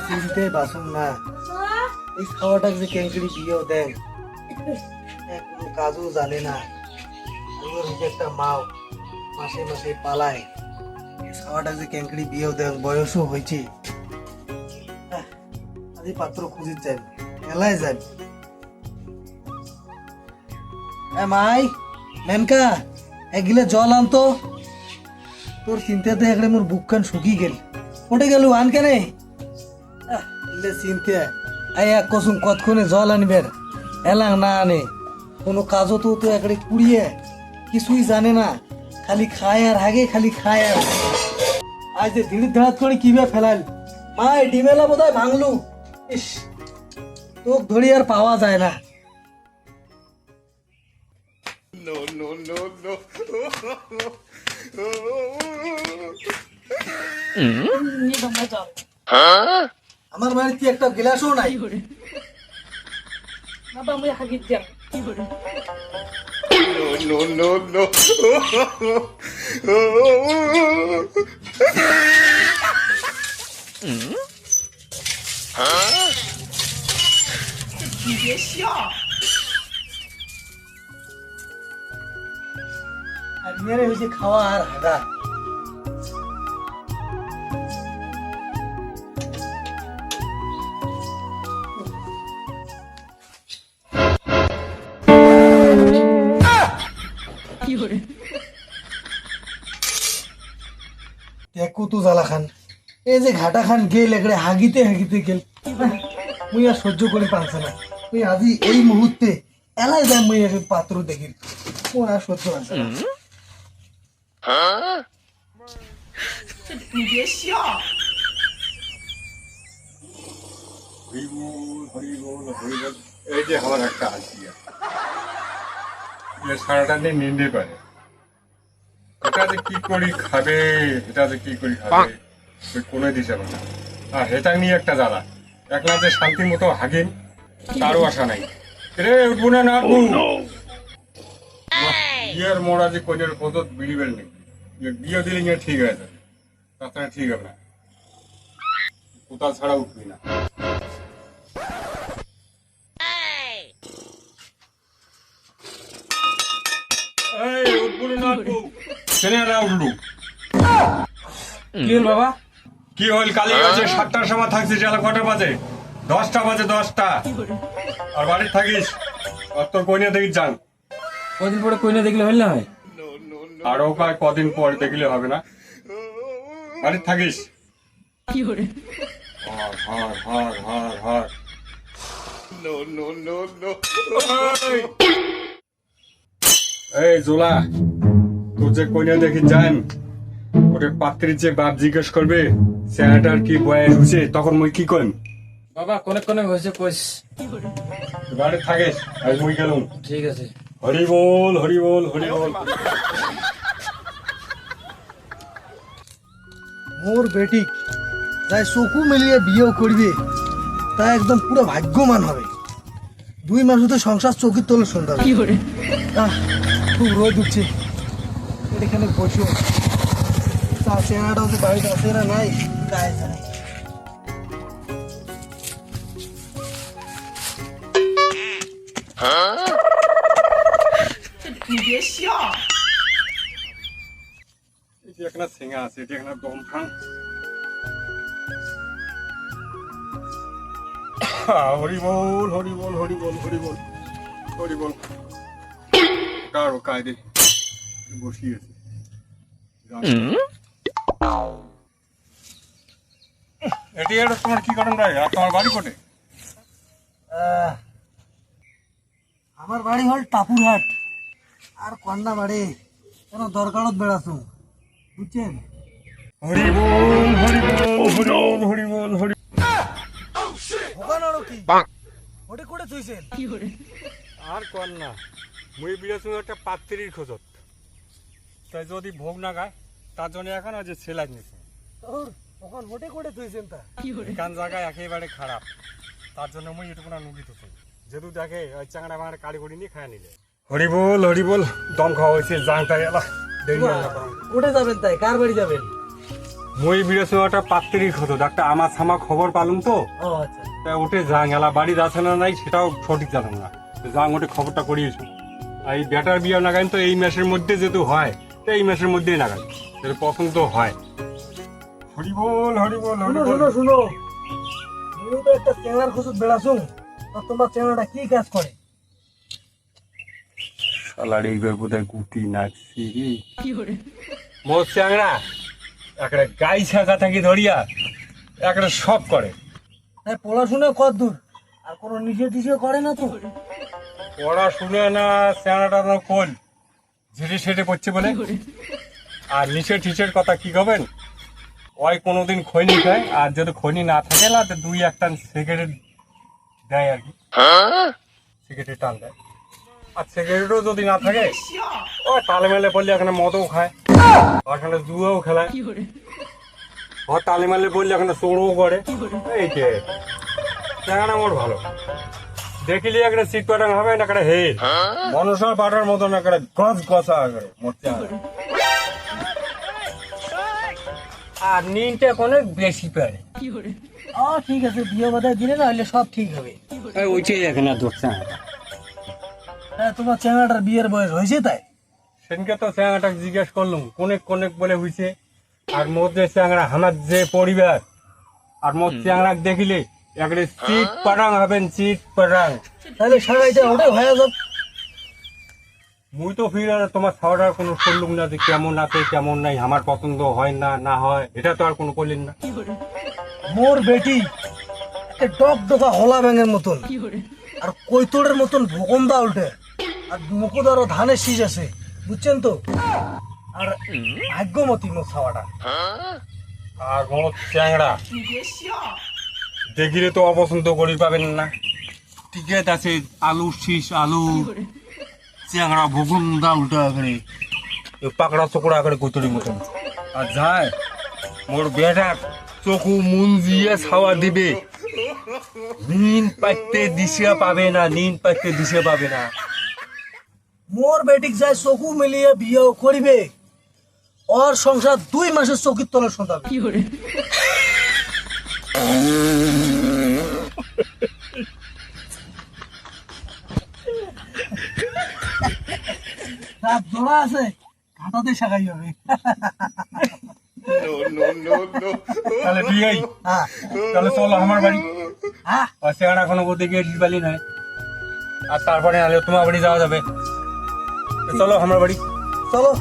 চিনতে বাসন না এই খাওয়াটা যে কেঙ্কড়ি দিয়েও দেন কোনো কাজও জানে না। একটা মাও মাসে মাসে পালায় এই খাওয়াটা যে কেঙ্কড়ি দিয়েও দেন বয়সও হয়েছে। আজ পাত্র খুঁজে যান মেলায় যান। মাই মেনকা এগিলে জল আনতো। তোর চিন্তাতে একড়ে মোর বুকখান শুকিয়ে গেল। ওটে গেল আন কেনে চিনতে আই এক কসুম কতক্ষণে জল আনবের এলাং না আনে কোনো কাজও তো তো একড়ে কুড়িয়ে কিছুই জানে না, খালি খায় আর হাগে খালি খায় আর। আজ যে দিড়ি ধাত করে কিভাবে ফেলাল মা ডিমেলা বোধ হয় ভাঙলু। ইস তোক ধরি আর পাওয়া যায় না। আমার বাড়িতে একটা গ্লাসও নাই। আর মেরে হয়েছে খাওয়া আর হাগা। কুতু জ্বালা খান এই যে ঘাটা খান গেল একড়ে হাগিতে হাগিতে গেল। মুই আর সহ্য করে পারছে না। তুই আজি এই মুহূর্তে এলাই যাই মুই পাত্র দেখি মোর আর সহ্য পারছে না। এই যে আমার একটা হাসিয়া সারাটা দিন নিন্দে করে এটা যে কি করি খাবে, এটা যে কি করি খাবে কোনো দিতে পারে না। আর এটা নিয়ে একটা জ্বালা একলা যে শান্তি মতো হাগিন তারও আশা নাই। রে উঠবো না উঠবো বিয়ের মোড়া যে কোনের কত বিড়িবেল নেই বিয়ে দিলে নিয়ে ঠিক হয়ে যাবে, তাছাড়া ঠিক হবে না। কোথাও ছাড়া উঠবি না। বাবা কি হল কালি আছে 7টার সময় থাকছিস কটা বাজে? 10টা বাজে 10টা। আর বাড়িতে থাকিস তোর কইনা দেখিস যান। কদিন পরে কইনা দেখলে হইল না হয়? আরো কদিন পর দেখলে হবে না, বাড়িতে থাকিস। এই জোলা তোর যে কইনা দেখি যান ওটা পাত্রীর যে বাপ জিজ্ঞেস করবে চেহারাটার কি বয়স হয়েছে তখন মুই কি কইম? বাবা কোনে কোনে হয়েছে কইস। বাড়িতে থাকিস আজ মুই গেলুম। ঠিক আছে। হরি বল হরি বল হরি বল। মোর বেটি যাই চকু মেলিয়ে বিয়েও করবে তা একদম পুরো ভাগ্যমান হবে। 2 মাস হতে সংসার চোখের তলে সন্ধ্যা। খুব রোদ উঠছে এখানে বসো। চেহারাটা হচ্ছে বাড়িতে আছে না নাই গায়ে যায়। একটা সিঙ্গা আছে এটি একটা দম খান। হরি বল হরি বল হরি বল হরি বল হরি বল। কারো কায়দে বসিয়েছে এটি এটা তোমার কি করেন ভাই? আর তোমার বাড়ি কোটে? আমার বাড়ি হল টাপুরহাট আর কন্যা বাড়ি কেন দরকারত বেড়াছো বুঝছেন? হরি বল হরি বল হরি বল হরি বল হরি। ওখানে কি ওটা করে থইছেন? আর কর না মুই বিরাছো একটা পাত্রীর খোঁজত, তাই যদি ভোগ না গায় তার জন্য এখন যে ছেলাই নিছে ওখান হোটে করে থইছেন তা কান জায়গায় একেবারে খারাপ, তার জন্য মুই এটুকু না নুকি থইছি যেহেতু দেখে ওই চাংড়া বাংড়া কাড়ি করি নিয়ে খায় নিলে। হরি বল দম খাওয়া হয়েছে জানটা এলা দেরি না। ওটা যাবেন তাই কার বাড়ি যাবেন? মই বৃহস্পতিটা পাত্রিক হতো ডাক্তার আমার সামা খবর পালুম তো ও আচ্ছা তা ওটে যাং এলা বাড়ি যাচ্ছে না নাই সেটাও সঠিক জানাম না তো যাং ওটে খবরটা করিয়েছো আর এই বেটার বিয়ে নাগাইন তো এই মাসের মধ্যে যেহেতু হয় তো এই মাসের মধ্যেই নাগাই যেটা পছন্দ হয় হরিবল হরিবল শুনো হরিবল শুনো শুনো তুমি তো একটা চ্যাংড়ার খুশুত বেড়াছুন তো তোমার চ্যাংড়াটা কি কাজ করে শালার এইবার বোধহয় গুটি নাচছি রে মোর চ্যাংড়া একটা গাই ছাকা থাকি ধরিয়া একটা সব করে তাই পড়াশোনা কত দূর আর কোনো নিজে টিজে করে না তো পড়াশুনে না চ্যাংড়াটা না কোন ঝেটে সেটে পড়ছে বলে আর নিচের টিচের কথা কি করবেন ওই কোনোদিন খৈনি খায় আর যদি খৈনি না থাকে না তো দুই একটা সিগারেট দেয় আর কি সিগারেট টান দেয় আর সিগারেটও যদি না থাকে ও তালে মেলে পড়লে এখানে মদও খায় ওখানে জুয়াও খেলায় ও তালে মেলে পড়লে এখানে চোরও করে এই যে জায়গাটা আমার ভালো দেখিলে একটা সিট পাটাং হবে না একটা হেল মনসা পাটার মতন একটা গছ গছা করে মরতে হবে আর নিনটা অনেক বেশি পারে ঠিক আছে বিয়ে বাধায় দিলে না হলে সব ঠিক হবে ওইটাই এখানে ধরছে হ্যাঁ তোমার চ্যাংড়াটার বিয়ের বয়স হয়েছে তাই সেদিনকে তো চ্যাংড়াটা জিজ্ঞেস করলুম কোনেক কোনেক বলে হয়েছে আর মোর যে চ্যাংড়া আমার যে পরিবার আর মোর চ্যাংড়া দেখিলে একটা চিট পাটাং হবেন চিট পাটাং তাহলে সারাইটা ওটাই হয়ে যাবে মুই তো ফির আর তোমার খাওয়াটার কোনো করলুম না যে কেমন আছে কেমন নাই আমার পছন্দ হয় না না হয় এটা তো আর কোনো করলেন না মোর বেটি একটা ডক ডোকা হলা ব্যাঙের মতন আর কৈতরের মতন ভোকন্দা উল্টে আর মুকুদারও ধানের শীষ আছে বুঝছেন তো আর ভাগ্যমতী মোর খাওয়াটা আর মোর চ্যাংড়া দেখিলে তো অপছন্দ করি পাবেন না টিকেট আছে আলু শীষ আলু চ্যাংড়া ভুগুন্দা উল্টা করে পাকড়া চোকড়া করে কুতুরির মতন আর যায় মোর বেটার চকু মুন দিয়ে ছাওয়া দিবে নিন পাইতে দিশে পাবে না নিন পাইতে দিশে পাবে না মোর বেটিক যায় চকু মিলিয়ে বিয়েও করিবে ওর সংসার 2 মাসের চকির তলে শোধাবে রাত জোড়া আছে ঘাটাতে শাখাই হবে তাহলে বিয়ে হ্যাঁ তাহলে চলো আমার বাড়ি হ্যাঁ আর সেখানে এখনো বলতে গিয়ে দিবালি নাই আর তারপরে নাহলে তোমার বাড়ি যাওয়া যাবে চলো আমার বাড়ি চলো